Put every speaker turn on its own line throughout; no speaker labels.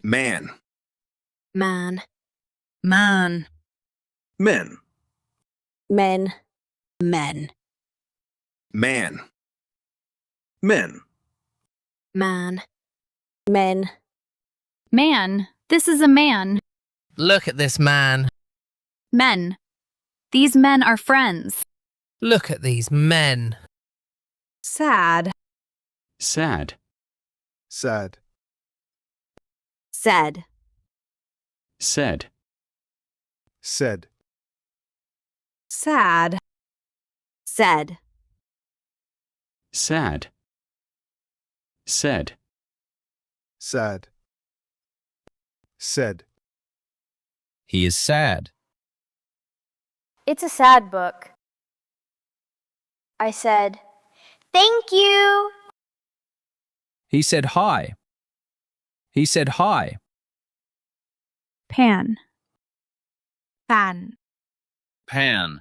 Man.
Man.
Man.
Men.
Men. Men.
Man. Men.
Man. Men.
Man. This is a man.
Look at this man.
Men. These men are friends.
Look at these men.
Sad.
Sad.
Sad.
Said.
Said.
Said.
Sad. Said.
Sad. Said.
Sad. Said.
He is sad.
It's a sad book. I said, "Thank you."
He said hi. He said hi.
Pan. Fan.
Pan.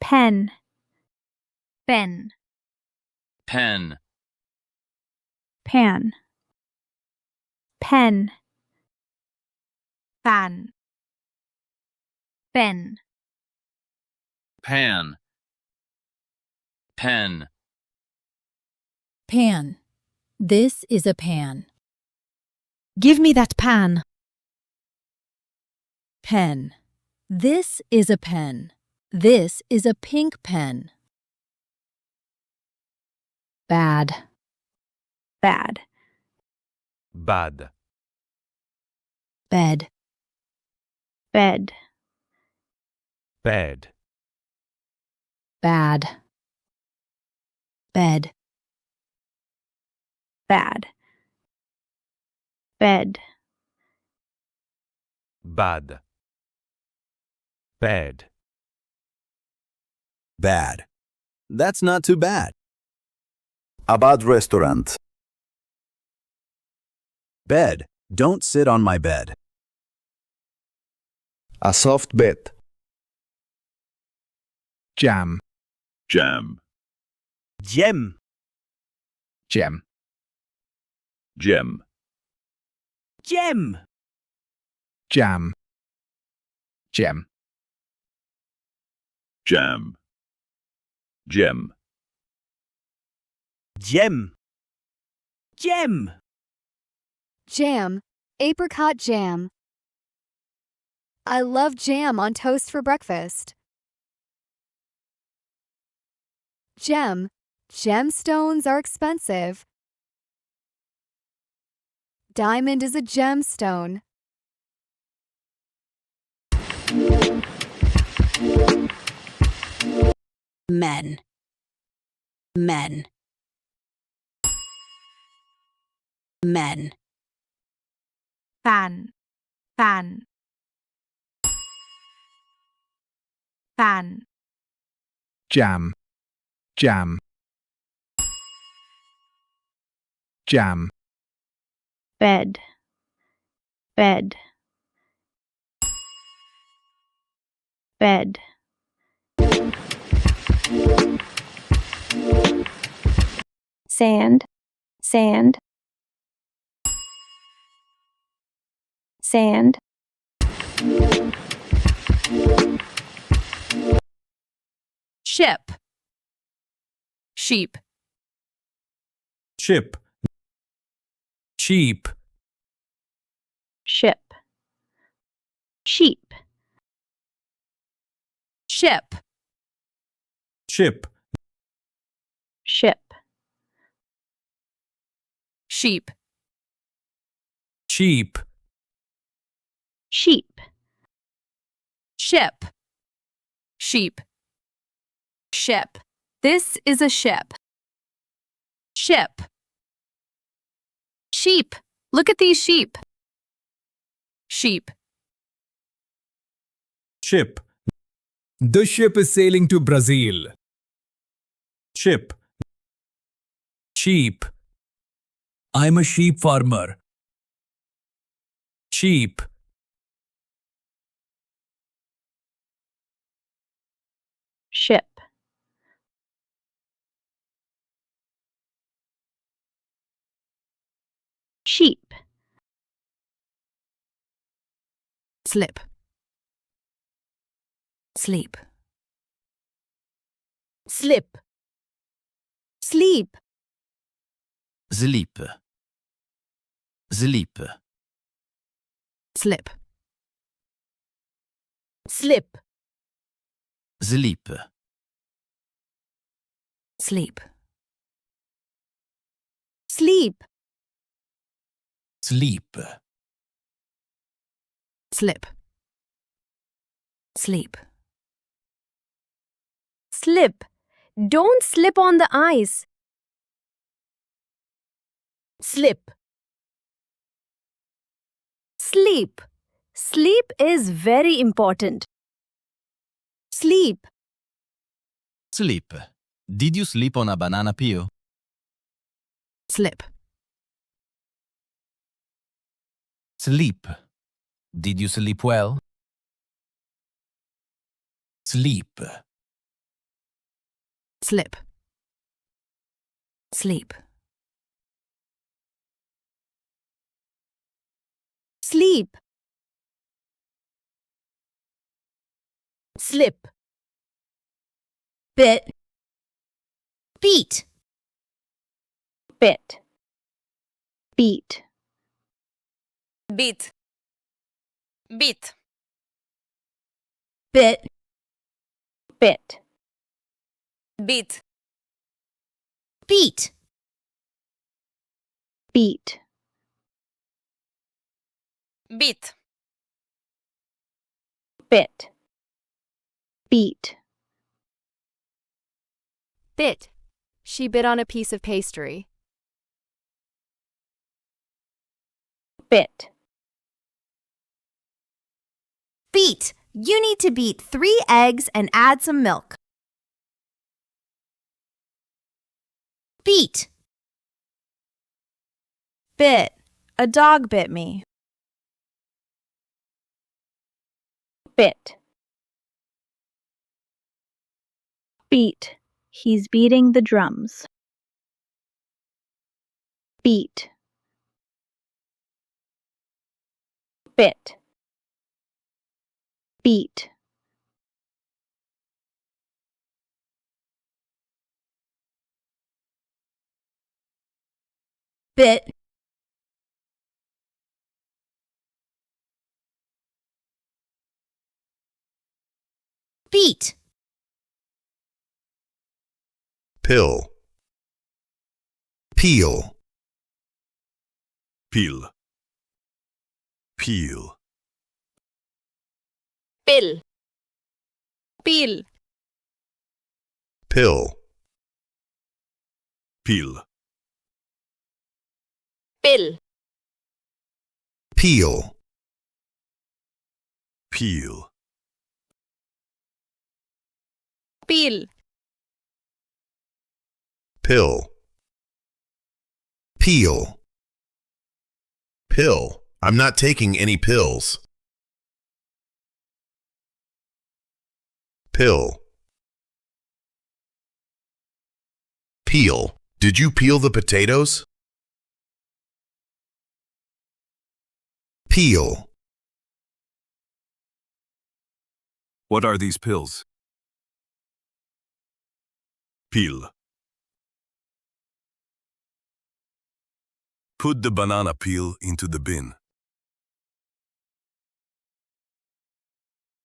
Pen. Ben.
Pen.
Pan. Pen. Fan. Ben.
Pan. Pen.
Pan. This is a pan. Give me that pan. Pen. This is a pen. This is a pink pen. Bad.
Bad.
Bad.
Bed.
Bed.
Bad.
Bad. Bed.
Bad. Bed.
Bad. Bad.
Bad. That's not too bad. A bad restaurant. Bed. Don't sit on my bed. A soft bed.
Jam.
Jam.
Gem.
Gem.
Gem.
Gem. Jam.
Gem.
Jam. Gem.
Gem. Gem.
Jam. Apricot jam. I love jam on toast for breakfast. Gem. Gemstones are expensive. Diamond is a gemstone.
Men. Men. Men.
Fan. Fan. Fan.
Jam. Jam. Jam.
Bed. Bed. Bed. Sand. Sand. Sand. Ship. Sheep.
Chip. Cheap.
Ship. Sheep. Ship.
Chip.
Ship. Sheep.
Cheap.
Sheep. Ship. Sheep. Ship. This is a ship. Ship. Sheep. Look at these sheep. Sheep.
Ship. The ship is sailing to Brazil. Ship. Sheep. I'm a sheep farmer. Sheep.
Ship.
sheep,
slip, sleep, slip, sleep,
Sleep. Sleep.
slip, slip,
Sleep.
sleep, sleep,
Sleep.
slip, sleep, slip. Don't slip on the ice. Slip, sleep. Sleep is very important. Sleep,
Sleep. Did you sleep on a banana peel?
slip,
Sleep. Did you sleep well? Sleep.
slip, sleep, sleep, slip, bit, beat,
bit, beat,
beat, beat, bit,
bit,
beat, beat,
beat,
beat,
bit, beat,
Bit. She bit on a piece of pastry.
bit,
beat. You need to beat 3 eggs and add some milk. Beat, bit. A dog bit me.
bit, beat. He's beating the drums. Beat, bit, beat,
Bit, beat,
pill, peel, peel, peel,
pill, peel,
pill, peel,
pill,
peel, peel,
peel,
pill, peel, pill. I'm not taking any pills. Pill, peel. Did you peel the potatoes? Peel.
What are these pills?
Peel. Put the banana peel into the bin.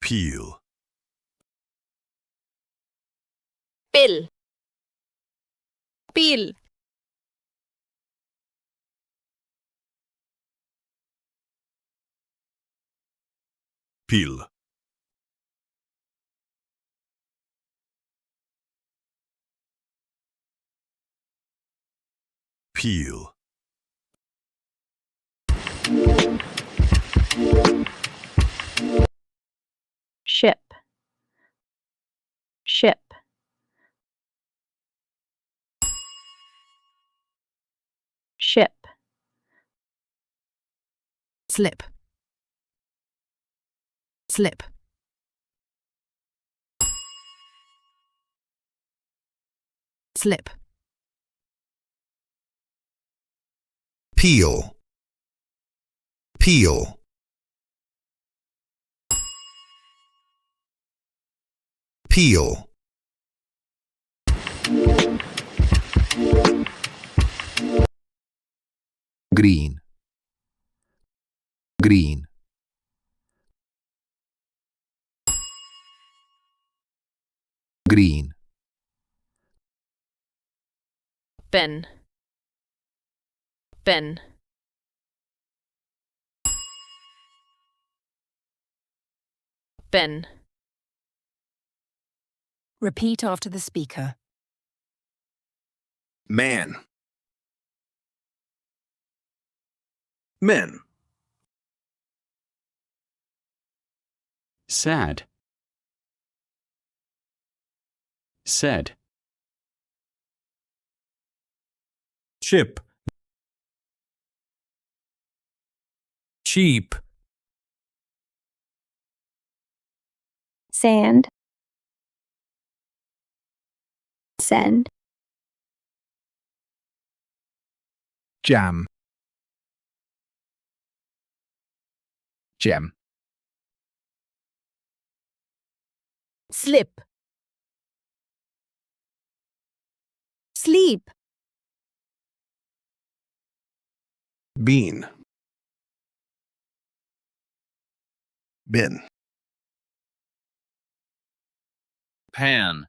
Peel.
pill, peel,
Peel. Peel.
ship, ship, ship,
slip, slip, slip,
Peel. Peel. Peel. Green. Green. Green.
bin, bin, bin,
Repeat after the speaker.
Man. Men.
Sad. Said.
Ship. Cheap.
Sand. Send.
Jam. Gem.
Slip. Sleep.
Bean. Bin.
Pan.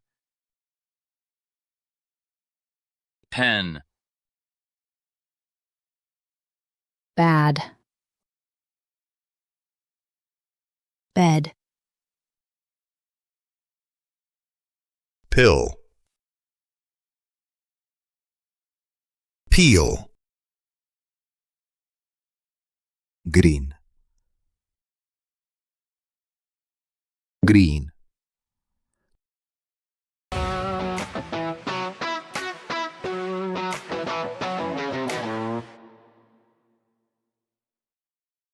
Pen.
Bad. Bed.
Pill. Peel. Green. Green.